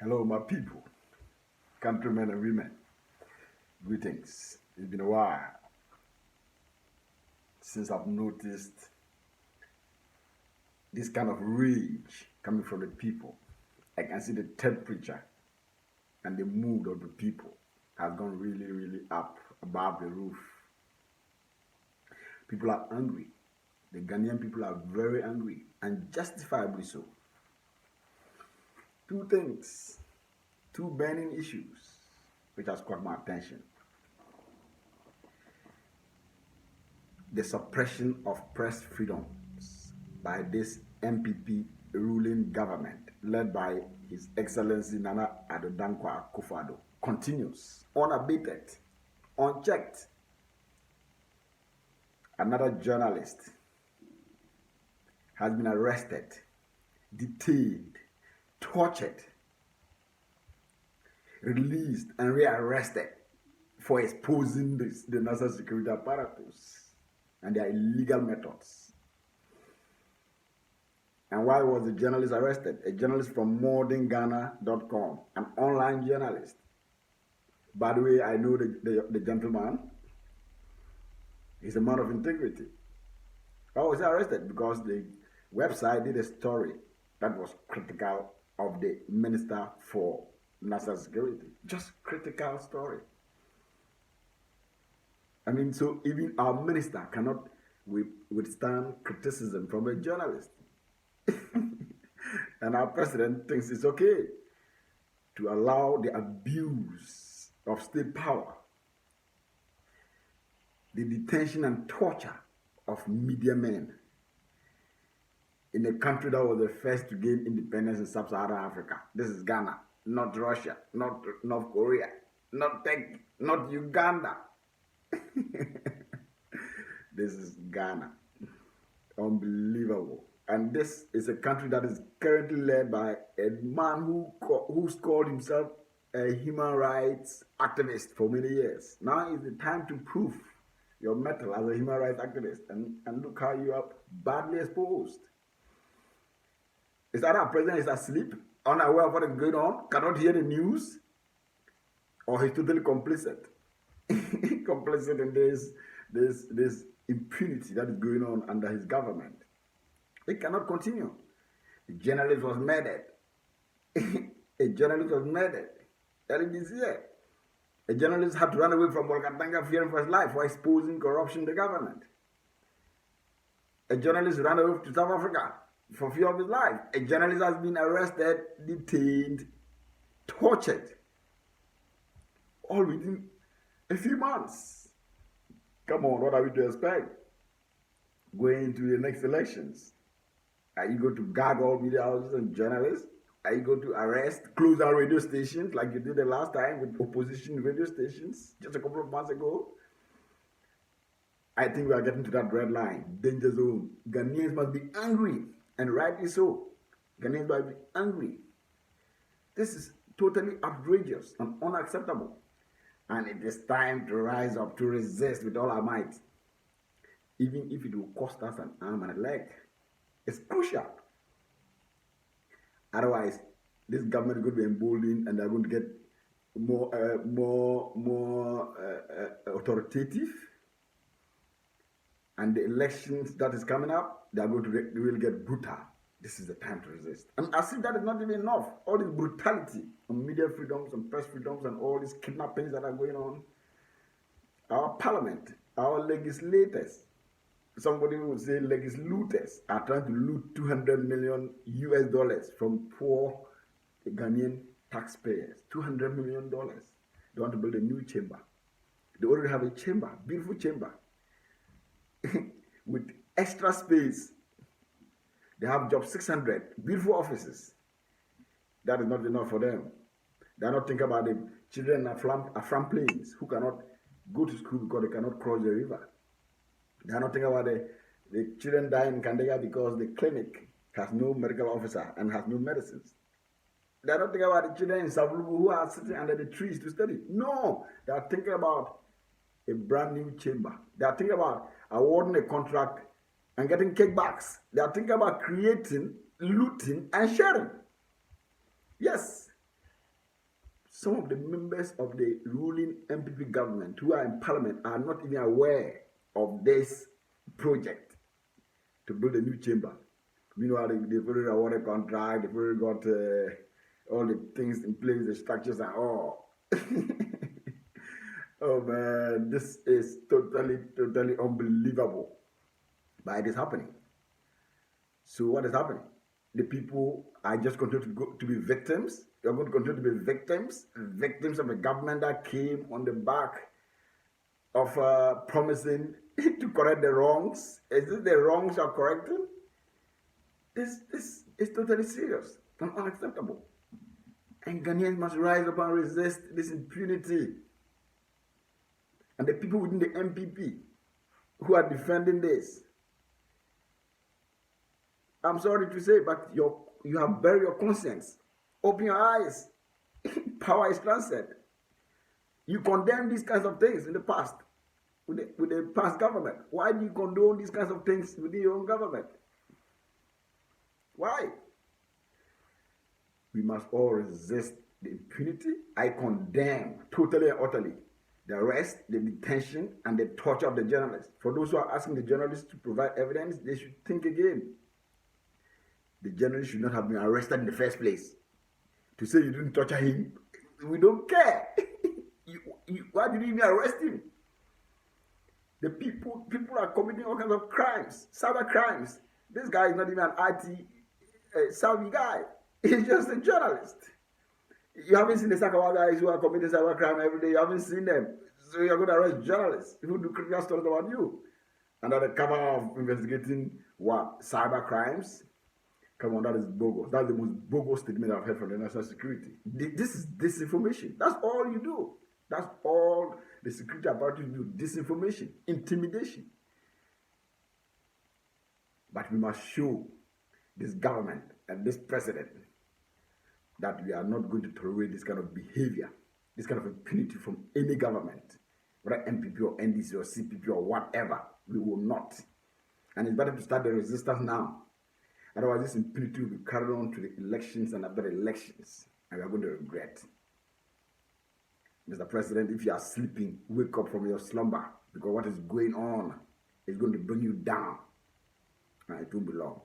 Hello, my people, countrymen and women. Greetings. It's been a while since I've noticed this kind of rage coming from the people. I can see the temperature and the mood of the people has gone really, really up above the roof. People are angry. The Ghanaian people are very angry, and justifiably so. Two things, two burning issues, which has caught my attention. The suppression of press freedoms by this MPP ruling government led by His Excellency Nana Addo Dankwa Akufo-Addo continues unabated, unchecked. Another journalist has been arrested, detained, tortured, released, and rearrested for exposing the national security apparatus and their illegal methods. And why was the journalist arrested? A journalist from modernghana.com, an online journalist. By the way, I know the gentleman. He's a man of integrity. Why was he arrested? Because the website did a story that was critical of the Minister for National Security. Just critical story. I mean, so even our minister cannot withstand criticism from a journalist. And our president thinks it's okay to allow the abuse of state power, the detention and torture of media men in a country that was the first to gain independence in sub-Saharan Africa. This is Ghana, not Russia, not North Korea, not Turkey, not Uganda. This is Ghana. Unbelievable. And this is a country that is currently led by a man who's called himself a human rights activist for many years. Now is the time to prove your mettle as a human rights activist, and look how you are badly exposed. Is either our president is asleep, unaware of what is going on, cannot hear the news, or he's totally complicit. Complicit in this impunity that is going on under his government. It cannot continue. A journalist was murdered. A journalist was murdered early this year. A journalist had to run away from Bolgatanga fearing for his life for exposing corruption in the government. A journalist ran away to South Africa for fear of his life. A journalist has been arrested, detained, tortured, all within a few months. Come on, what are we to expect going into the next elections? Are you going to gag all media houses and journalists? Are you going to arrest, close down radio stations like you did the last time with opposition radio stations just a couple of months ago? I think we are getting to that red line, danger zone. Ghanaians must be angry, and rightly so. Ghanaians must be angry. This is totally outrageous and unacceptable. And it is time to rise up to resist with all our might, even if it will cost us an arm and a leg. It's crucial. Otherwise, this government is going to be emboldened, and they're going to get more authoritative. And the elections that is coming up, they will get brutal. This is the time to resist. And as if that is not even enough, all this brutality on media freedoms and press freedoms and all these kidnappings that are going on, our parliament, our legislators, somebody would say legislators, are trying to loot $200 million US from poor Ghanaian taxpayers. $200 million. They want to build a new chamber. They already have a chamber, beautiful chamber, with extra space. They have job 600, beautiful offices. That is not enough for them. They are not thinking about the children at farm plains who cannot go to school because they cannot cross the river. They are not thinking about the children dying in Kandega because the clinic has no medical officer and has no medicines. They are not thinking about the children in Savlugu who are sitting under the trees to study. No, they are thinking about a brand new chamber. They are thinking about awarding a contract and getting kickbacks. They are thinking about creating, looting, and sharing. Yes, some of the members of the ruling MPP government who are in parliament are not even aware of this project to build a new chamber. Meanwhile, they've already awarded contract, they've already got all the things in place, the structures and all. Oh man, this is totally unbelievable. But it is happening. So what is happening? The people are just continue to be victims. They are going to continue to be victims of a government that came on the back of promising to correct the wrongs. Is this the wrongs are correcting? This is totally serious and unacceptable. And Ghanaians must rise up and resist this impunity. And the people within the MPP who are defending this, I'm sorry to say, but you have buried your conscience. Open your eyes. Power is transferred. You condemn these kinds of things in the past with the past government. Why do you condone these kinds of things within your own government? Why? We must all resist the impunity. I condemn totally and utterly the arrest, the detention, and the torture of the journalists. For those who are asking the journalists to provide evidence, they should think again. The journalist should not have been arrested in the first place. To say you didn't torture him, we don't care. Why did you even arrest him? The people are committing all kinds of crimes, cyber crimes. This guy is not even an IT savvy guy. He's just a journalist. You haven't seen the Sakawa guys who are committing cyber crime every day. You haven't seen them. So you're going to arrest journalists who do critical stories about you. Under the cover of investigating what? Cyber crimes? Come on, that is bogus. That's the most bogus statement I've heard from the national security. This is disinformation. That's all you do. That's all the security apparatus do. Disinformation, intimidation. But we must show this government and this president that we are not going to tolerate this kind of behavior, this kind of impunity from any government, whether MPP or NDC or CPP or whatever. We will not. And it's better to start the resistance now. Otherwise, this impunity will be carried on to the elections and after the elections, and we are going to regret. Mr. President, if you are sleeping, wake up from your slumber, because what is going on is going to bring you down, and it won't be long.